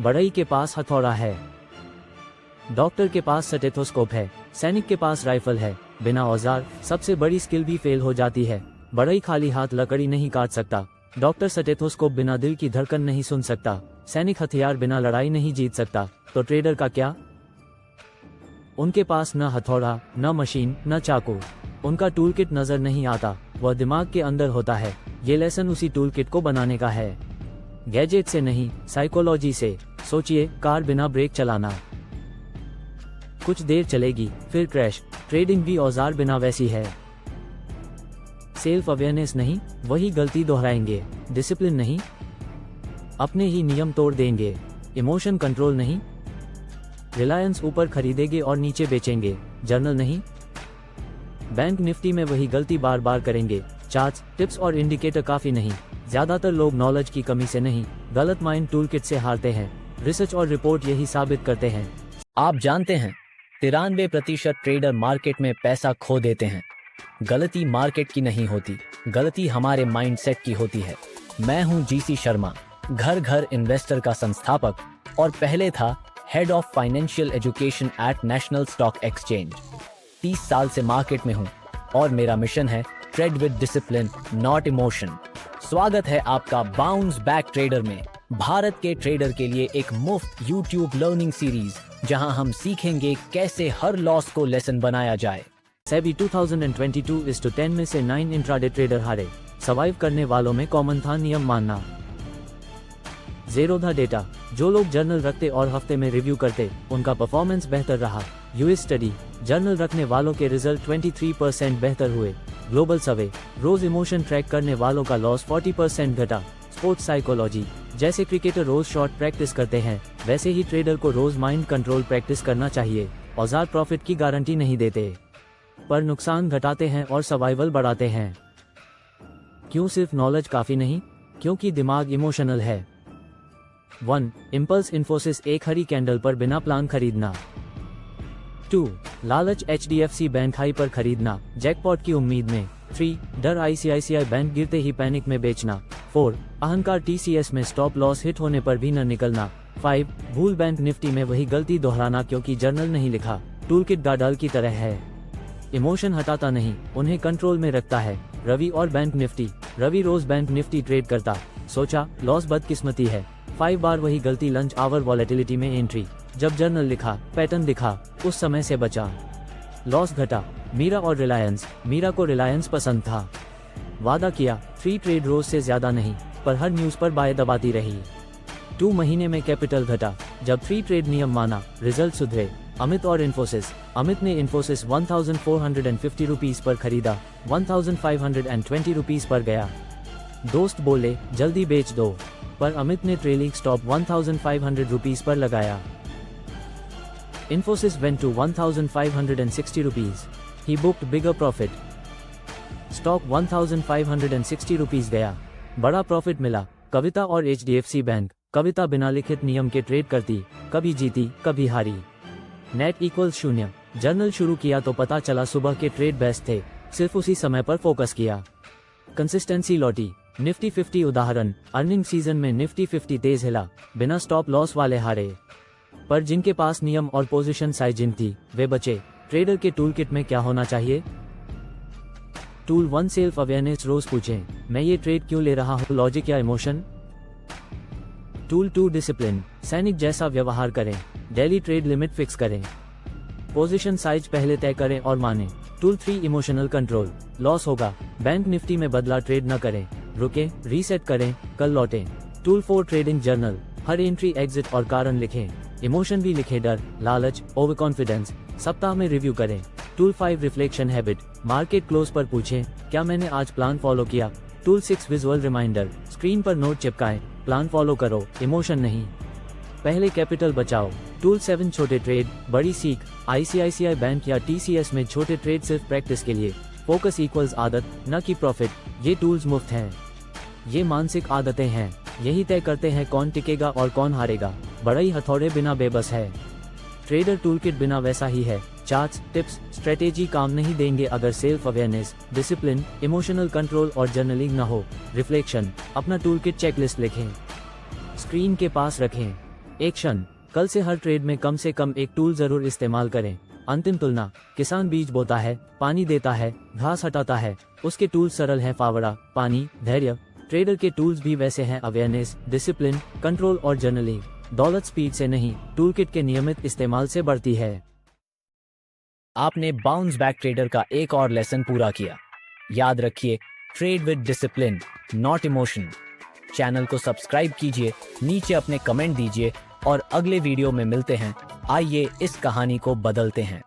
बढ़ई के पास हथौड़ा है, डॉक्टर के पास स्टेथोस्कोप है, सैनिक के पास राइफल है। बिना औजार सबसे बड़ी स्किल भी फेल हो जाती है। बढ़ई खाली हाथ लकड़ी नहीं काट सकता, डॉक्टर स्टेथोस्कोप बिना दिल की धड़कन नहीं सुन सकता, सैनिक हथियार बिना लड़ाई नहीं जीत सकता। तो ट्रेडर का क्या? उनके पास न हथौड़ा, न मशीन, न चाकू। उनका टूल किट नजर नहीं आता, वह दिमाग के अंदर होता है। ये लेसन उसी टूल किट को बनाने का है, गैजेट से नहीं, साइकोलॉजी से। सोचिए, कार बिना ब्रेक चलाना, कुछ देर चलेगी फिर क्रैश। ट्रेडिंग भी औजार बिना वैसी है। सेल्फ अवेयरनेस नहीं, वही गलती दोहराएंगे। डिसिप्लिन नहीं, अपने ही नियम तोड़ देंगे। इमोशन कंट्रोल नहीं, रिलायंस ऊपर खरीदेंगे और नीचे बेचेंगे। जर्नल नहीं, बैंक निफ्टी में वही गलती बार बार करेंगे। चार्ट्स, टिप्स और इंडिकेटर काफी नहीं। ज्यादातर लोग नॉलेज की कमी से नहीं, गलत माइंड टूल किट से हारते हैं। रिसर्च और रिपोर्ट यही साबित करते हैं। आप जानते हैं 93% ट्रेडर मार्केट में पैसा खो देते हैं। गलती मार्केट की नहीं होती, गलती हमारे माइंडसेट की होती है। मैं हूं जीसी शर्मा, घर घर इन्वेस्टर का संस्थापक और पहले था head of financial education at national stock exchange. 30 साल से मार्केट में हूं और मेरा मिशन है trade with discipline, not emotion. स्वागत है आपका बाउंस बैक ट्रेडर में, भारत के ट्रेडर के लिए एक मुफ्त YouTube लर्निंग सीरीज जहां हम सीखेंगे कैसे हर लॉस को लेसन बनाया जाए। सेबी 2022:10 में से 9 इंट्राडे ट्रेडर हारे। सर्वाइव करने वालों में कॉमन था नियम मानना। ज़ेरो था डेटा, जो लोग जर्नल रखते और हफ्ते में रिव्यू करते उनका परफॉर्मेंस बेहतर रहा। यूएस स्टडी, जर्नल रखने वालों के रिजल्ट 23% बेहतर हुए। ग्लोबल सर्वे, रोज इमोशन ट्रैक करने वालों का लॉस 40% घटा। स्पोर्ट्स साइकोलॉजी, जैसे क्रिकेटर रोज शॉट प्रैक्टिस करते हैं वैसे ही ट्रेडर को रोज माइंड कंट्रोल प्रैक्टिस करना चाहिए। औजार प्रॉफिट की गारंटी नहीं देते, पर नुकसान घटाते हैं और सर्वाइवल बढ़ाते हैं। क्यों सिर्फ नॉलेज काफी नहीं? क्योंकि दिमाग इमोशनल है। 1. इम्पल्स इन्फोसिस, एक हरी कैंडल पर बिना प्लान खरीदना। 2. लालच, HDFC बैंक हाई पर खरीदना जैकपॉट की उम्मीद में। 3. डर, ICICI बैंक गिरते ही पैनिक में बेचना। 4. अहंकार, TCS में स्टॉप लॉस हिट होने पर भी न निकलना। 5. भूल, बैंक निफ्टी में वही गलती दोहराना क्योंकि जर्नल नहीं लिखा। टूल किट गार्डल की तरह है, इमोशन हटाता नहीं, उन्हें कंट्रोल में रखता है। रवि और बैंक निफ्टी, रवि रोज बैंक निफ्टी ट्रेड करता, सोचा लॉस बदकिस्मती है। 5 बार वही गलती, लंच आवर वॉलेटिलिटी में एंट्री। जब जर्नल लिखा, पैटर्न दिखा, उस समय से बचा, लॉस घटा। मीरा और रिलायंस, मीरा को रिलायंस पसंद था, वादा किया 3 ट्रेड रोज से ज्यादा नहीं, पर हर न्यूज पर बाय दबाती रही। 2 महीने में कैपिटल घटा। जब 3 ट्रेड नियम माना, रिजल्ट सुधरे। अमित और इन्फोसिस, अमित ने इन्फोसिस 1450 रुपीज पर खरीदा, 1520 रुपीज पर गया। दोस्त बोले जल्दी बेच दो, पर अमित ने ट्रेलिंग स्टॉप 1500 रुपीज पर लगाया। Infosys went to 1560 rupees. He booked bigger profit. Stock 1560 rupees गया, बड़ा प्रॉफिट मिला। कविता और HDFC बैंक, कविता बिना लिखित नियम के ट्रेड करती, कभी जीती कभी हारी। Net equals 0। जर्नल शुरू किया तो पता चला सुबह के ट्रेड बेस्ट थे, सिर्फ उसी समय पर फोकस किया। कंसिस्टेंसी लौटी। निफ्टी 50 उदाहरण, अर्निंग सीजन में निफ्टी 50 तेज हिला, बिना स्टॉप लॉस वाले हारे, पर जिनके पास नियम और पोजीशन साइजिंग थी वे बचे। ट्रेडर के टूल किट में क्या होना चाहिए? टूल 1, सेल्फ अवेयरनेस, रोज पूछें मैं ये ट्रेड क्यों ले रहा हूँ, लॉजिक या इमोशन। टूल 2, डिसिप्लिन, सैनिक जैसा व्यवहार करें, डेली ट्रेड लिमिट फिक्स करें, पोजीशन साइज पहले तय करें और माने। टूल 3, इमोशनल कंट्रोल, लॉस होगा, बैंक निफ्टी में बदला ट्रेड न करें, रुके, रीसेट करें, कल लौटें। टूल 4, ट्रेडिंग जर्नल, हर एंट्री, एग्जिट और कारण लिखें, इमोशन भी लिखें, डर, लालच, ओवर कॉन्फिडेंस, सप्ताह में रिव्यू करें। Tool 5, reflection habit, market close पर पूछें क्या मैंने आज प्लान फॉलो किया। टूल 6, विजुअल रिमाइंडर, स्क्रीन पर नोट चिपकाएं, प्लान फॉलो करो, इमोशन नहीं, पहले कैपिटल बचाओ। टूल 7, छोटे ट्रेड बड़ी सीख, ICICI बैंक या TCS में छोटे ट्रेड सिर्फ प्रैक्टिस के लिए। फोकस इक्वल्स आदत, न कि प्रॉफिट। ये टूल्स मुफ्त हैं, ये मानसिक आदतें हैं, यही तय करते हैं कौन टिकेगा और कौन हारेगा। बढ़ई हथौड़े बिना बेबस है, ट्रेडर टूलकिट बिना वैसा ही है। चार्ट्स, टिप्स, स्ट्रेटेजी काम नहीं देंगे अगर self awareness, discipline, emotional control और जर्नलिंग न हो। रिफ्लेक्शन, अपना टूलकिट चेकलिस्ट लिखें, स्क्रीन के पास रखें, एक्शन, कल से हर ट्रेड में कम से कम एक टूल जरूर इस्तेमाल करें। अंतिम तुलना, किसान बीज बोता है, पानी देता है, घास हटाता है, उसके टूल्स सरल है, फावड़ा, पानी, धैर्य। ट्रेडर के टूल्स भी वैसे हैं, अवेयरनेस, डिसिप्लिन, कंट्रोल और जर्नलिंग। दौलत स्पीड से नहीं, टूलकिट के नियमित इस्तेमाल से बढ़ती है। आपने बाउंस बैक ट्रेडर का एक और लेसन पूरा किया। याद रखिए, trade with discipline, not emotion. Channel को सब्सक्राइब कीजिए, नीचे अपने कमेंट दीजिए और अगले वीडियो में मिलते हैं। आइए इस कहानी को बदलते हैं।